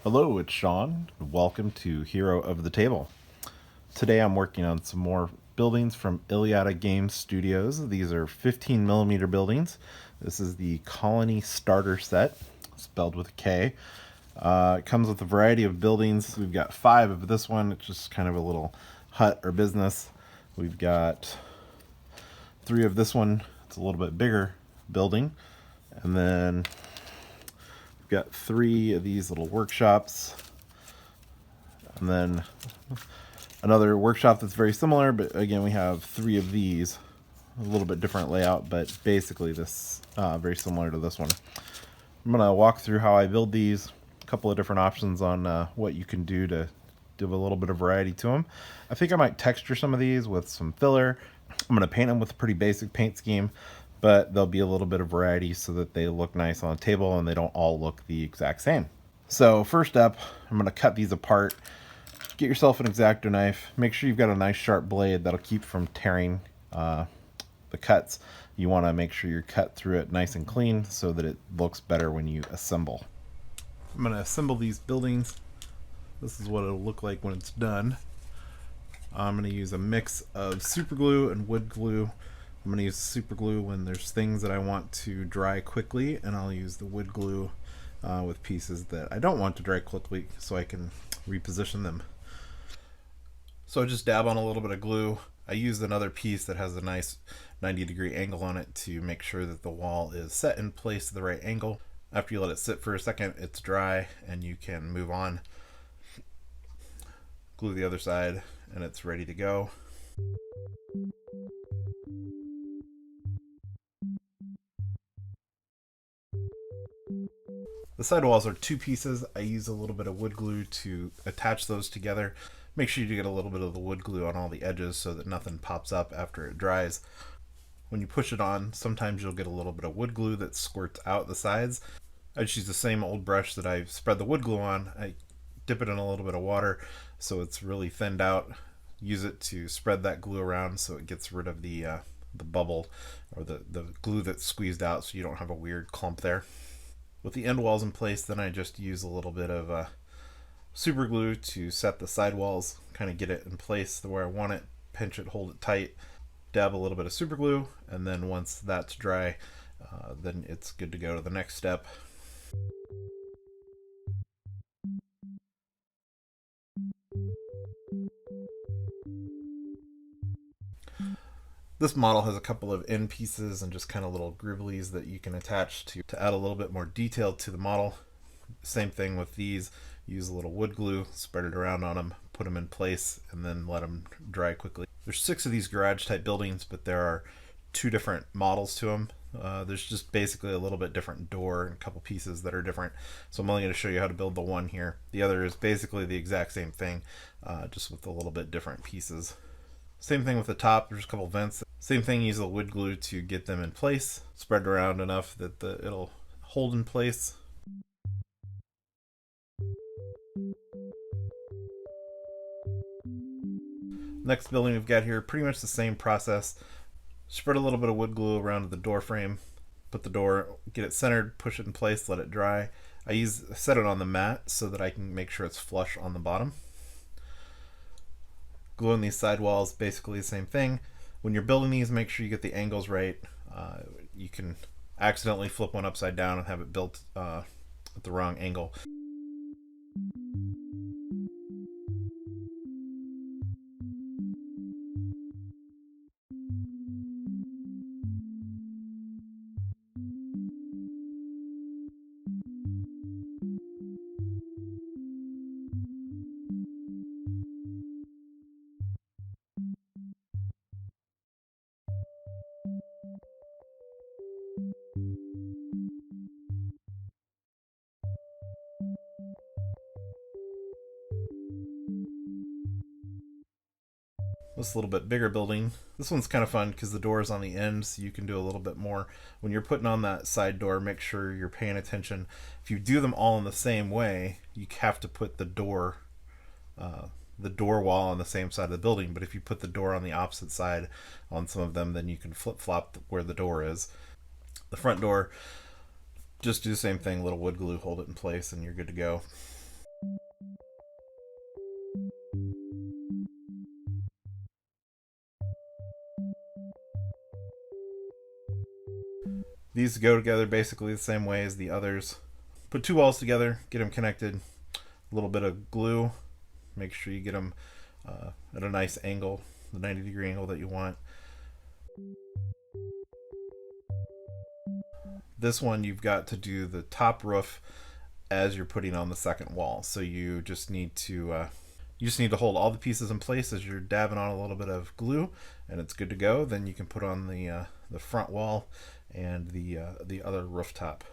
Hello, it's Sean. Welcome to Hero of the Table. Today I'm working on some more buildings from Iliada Game Studios. These are 15 millimeter buildings. This is the Kolony Starter Set, spelled with a K. It comes with a variety of buildings. We've got 5 of this one. It's just kind of a little hut or business. We've got 3 of this one. It's a little bit bigger building. And then we've got 3 of these little workshops. And then another workshop that's very similar, but again, we have 3 of these. A little bit different layout, but basically this very similar to this one. I'm going to walk through how I build these, a couple of different options on what you can do to give a little bit of variety to them. I think I might texture some of these with some filler. I'm going to paint them with a pretty basic paint scheme, but there'll be a little bit of variety so that they look nice on the table and they don't all look the exact same. So first up, I'm going to cut these apart. Get yourself an X-Acto knife. Make sure you've got a nice sharp blade that'll keep from tearing the cuts. You want to make sure you're cut through it nice and clean so that it looks better when you assemble. I'm going to assemble these buildings. This is what it'll look like when it's done. I'm going to use a mix of super glue and wood glue. I'm going to use super glue when there's things that I want to dry quickly, and I'll use the wood glue with pieces that I don't want to dry quickly so I can reposition them. So I just dab on a little bit of glue. I used another piece that has a nice 90-degree angle on it to make sure that the wall is set in place at the right angle. After you let it sit for a second, it's dry and you can move on. Glue the other side and it's ready to go. The sidewalls are 2 pieces. I use a little bit of wood glue to attach those together. Make sure you get a little bit of the wood glue on all the edges so that nothing pops up after it dries. When you push it on, sometimes you'll get a little bit of wood glue that squirts out the sides. I just use the same old brush that I spread the wood glue on. I dip it in a little bit of water so it's really thinned out. Use it to spread that glue around so it gets rid of the bubble or the glue that's squeezed out so you don't have a weird clump there. With the end walls in place, then I just use a little bit of super glue to set the sidewalls, kind of get it in place the way I want it, pinch it, hold it tight, dab a little bit of super glue, and then once that's dry, then it's good to go to the next step. This model has a couple of end pieces and just kind of little gribblies that you can attach to add a little bit more detail to the model. Same thing with these. Use a little wood glue, spread it around on them, put them in place, and then let them dry quickly. There's 6 of these garage type buildings, but there are 2 different models to them. There's just basically a little bit different door and a couple pieces that are different. So I'm only going to show you how to build the one here. The other is basically the exact same thing, just with a little bit different pieces. Same thing with the top, there's a couple vents. Same thing, use the wood glue to get them in place. Spread around enough that it'll hold in place. Next building we've got here, pretty much the same process. Spread a little bit of wood glue around the door frame. Put the door, get it centered, push it in place, let it dry. I set it on the mat so that I can make sure it's flush on the bottom. Gluing these sidewalls, basically the same thing. When you're building these, make sure you get the angles right. You can accidentally flip one upside down and have it built at the wrong angle. This little bit bigger building. This one's kind of fun because the door is on the end, so you can do a little bit more. When you're putting on that side door, make sure you're paying attention. If you do them all in the same way, you have to put the door wall on the same side of the building. But if you put the door on the opposite side on some of them, then you can flip-flop where the door is. The front door, just do the same thing, little wood glue, hold it in place, and you're good to go. These go together basically the same way as the others. Put two walls together, get them connected, a little bit of glue, make sure you get them at a nice angle, the 90-degree angle that you want. This one you've got to do the top roof as you're putting on the second wall. So you just need to hold all the pieces in place as you're dabbing on a little bit of glue, and it's good to go. Then you can put on the front wall and the other rooftop.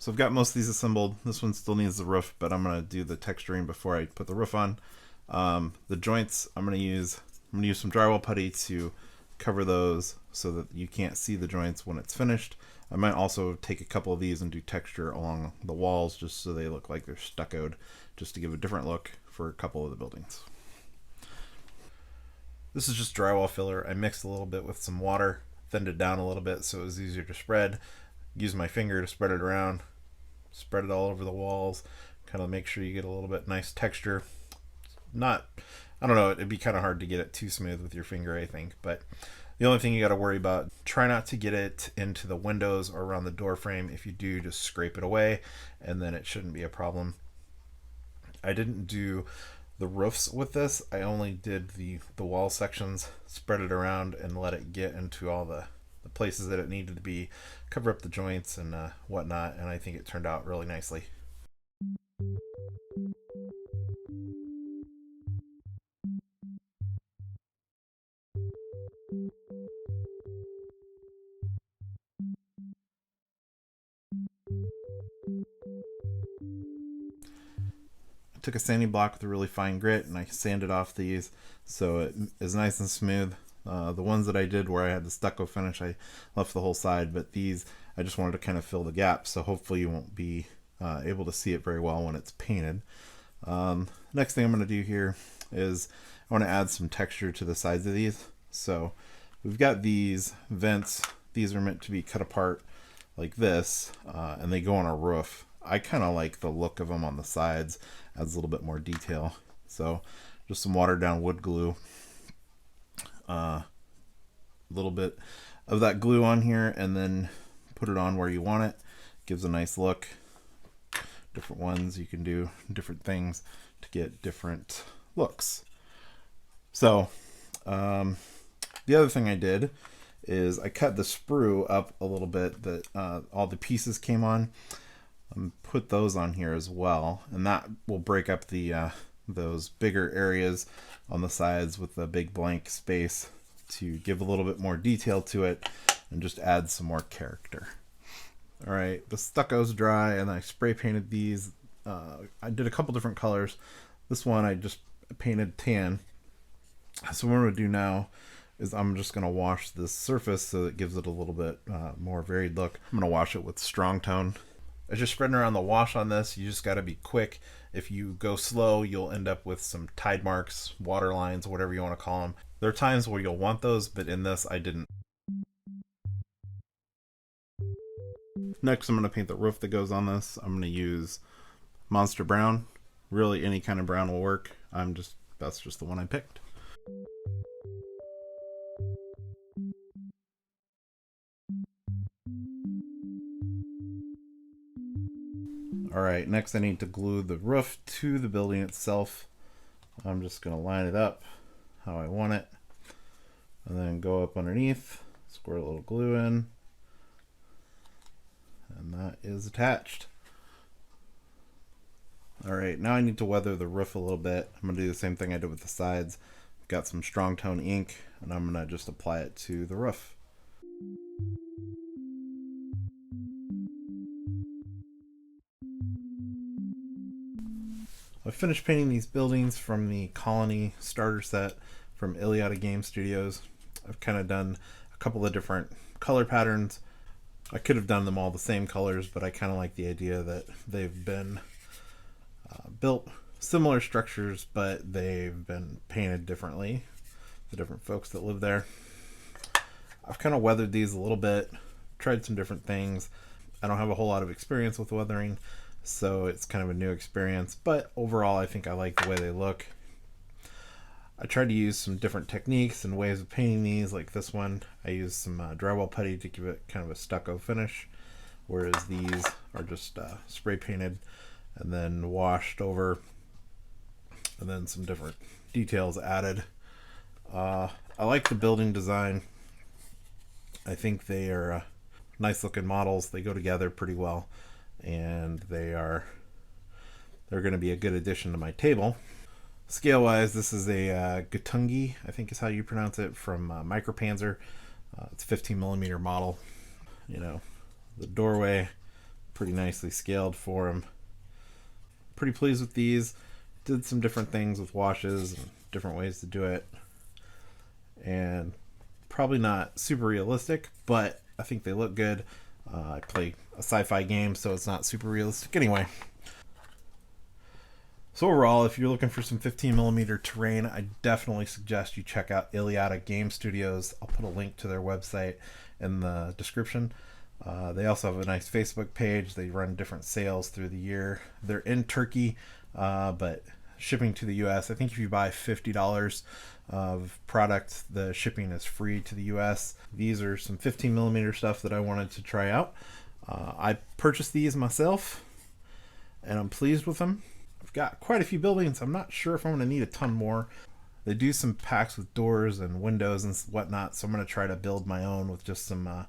So I've got most of these assembled. This one still needs the roof, but I'm gonna do the texturing before I put the roof on. The joints, I'm gonna use some drywall putty to cover those so that you can't see the joints when it's finished. I might also take a couple of these and do texture along the walls just so they look like they're stuccoed, just to give a different look for a couple of the buildings. This is just drywall filler. I mixed a little bit with some water, thinned it down a little bit so it was easier to spread. Use my finger to spread it around, spread it all over the walls, kind of make sure you get a little bit nice texture. I don't know, it'd be kind of hard to get it too smooth with your finger, I think, but the only thing you got to worry about, try not to get it into the windows or around the door frame. If you do, just scrape it away and then it shouldn't be a problem. I didn't do the roofs with this. I only did the wall sections, spread it around and let it get into all the places that it needed to be, cover up the joints and whatnot, and I think it turned out really nicely. I took a sanding block with a really fine grit and I sanded off these so it is nice and smooth. The ones that I did where I had the stucco finish, I left the whole side, but these I just wanted to kind of fill the gaps, so hopefully you won't be able to see it very well when it's painted. Next thing I'm going to do here is I want to add some texture to the sides of these. So we've got these vents. These are meant to be cut apart like this, and they go on a roof. I kind of like the look of them on the sides, adds a little bit more detail. So just some watered down wood glue, a little bit of that glue on here, and then put it on where you want it. Gives a nice look. Different ones, you can do different things to get different looks. So the other thing I did is I cut the sprue up a little bit that all the pieces came on. Put those on here as well, and that will break up the those bigger areas on the sides with the big blank space to give a little bit more detail to it and just add some more character. All right, the stucco's dry and I spray painted these. I did a couple different colors. This one I just painted tan. So what I'm going to do now is I'm just going to wash this surface so it gives it a little bit more varied look. I'm going to wash it with strong tone. As you're spreading around the wash on this, you just got to be quick. If you go slow, you'll end up with some tide marks, water lines, whatever you want to call them. There are times where you'll want those, but in this, I didn't. Next, I'm going to paint the roof that goes on this. I'm going to use Monster Brown. Really, any kind of brown will work. That's just the one I picked. Alright, next I need to glue the roof to the building itself. I'm just going to line it up how I want it, and then go up underneath, squirt a little glue in, and that is attached. Alright, now I need to weather the roof a little bit. I'm going to do the same thing I did with the sides. I've got some strong tone ink, and I'm going to just apply it to the roof. I finished painting these buildings from the Kolony Starter Set from Iliada Game Studios. I've kind of done a couple of different color patterns. I could have done them all the same colors, but I kind of like the idea that they've been built similar structures, but they've been painted differently, the different folks that live there. I've kind of weathered these a little bit, tried some different things. I don't have a whole lot of experience with weathering, so it's kind of a new experience, but overall I think I like the way they look. I tried to use some different techniques and ways of painting these. Like this one, I used some drywall putty to give it kind of a stucco finish, whereas these are just spray painted and then washed over, and then some different details added. I like the building design. I think they are nice looking models. They go together pretty well, and they're going to be a good addition to my table. Scale wise, this is a Gutungi, I think is how you pronounce it, from Micropanzer. It's a 15 millimeter model. You know, the doorway pretty nicely scaled for them. Pretty pleased with these. Did some different things with washes and different ways to do it, and probably not super realistic, but I think they look good. I play a sci-fi game, so it's not super realistic anyway. So overall, if you're looking for some 15 millimeter terrain, I definitely suggest you check out Iliada Game Studios. I'll put a link to their website in the description. They also have a nice Facebook page. They run different sales through the year. They're in Turkey, but shipping to the US, I think if you buy $50 of product, the shipping is free to the US. These are some 15 millimeter stuff that I wanted to try out. I purchased these myself, and I'm pleased with them. I've got quite a few buildings. I'm not sure if I'm going to need a ton more. They do some packs with doors and windows and whatnot, so I'm going to try to build my own with just some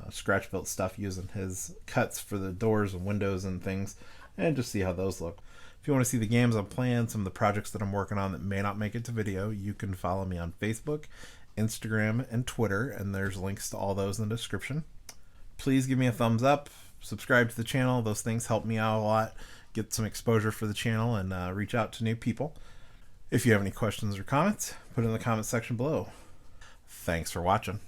scratch built stuff using his cuts for the doors and windows and things, and just see how those look. If you want to see the games I'm playing, some of the projects that I'm working on that may not make it to video, you can follow me on Facebook, Instagram, and Twitter, and there's links to all those in the description. Please give me a thumbs up, subscribe to the channel. Those things help me out a lot, get some exposure for the channel, and reach out to new people. If you have any questions or comments, put it in the comment section below. Thanks for watching.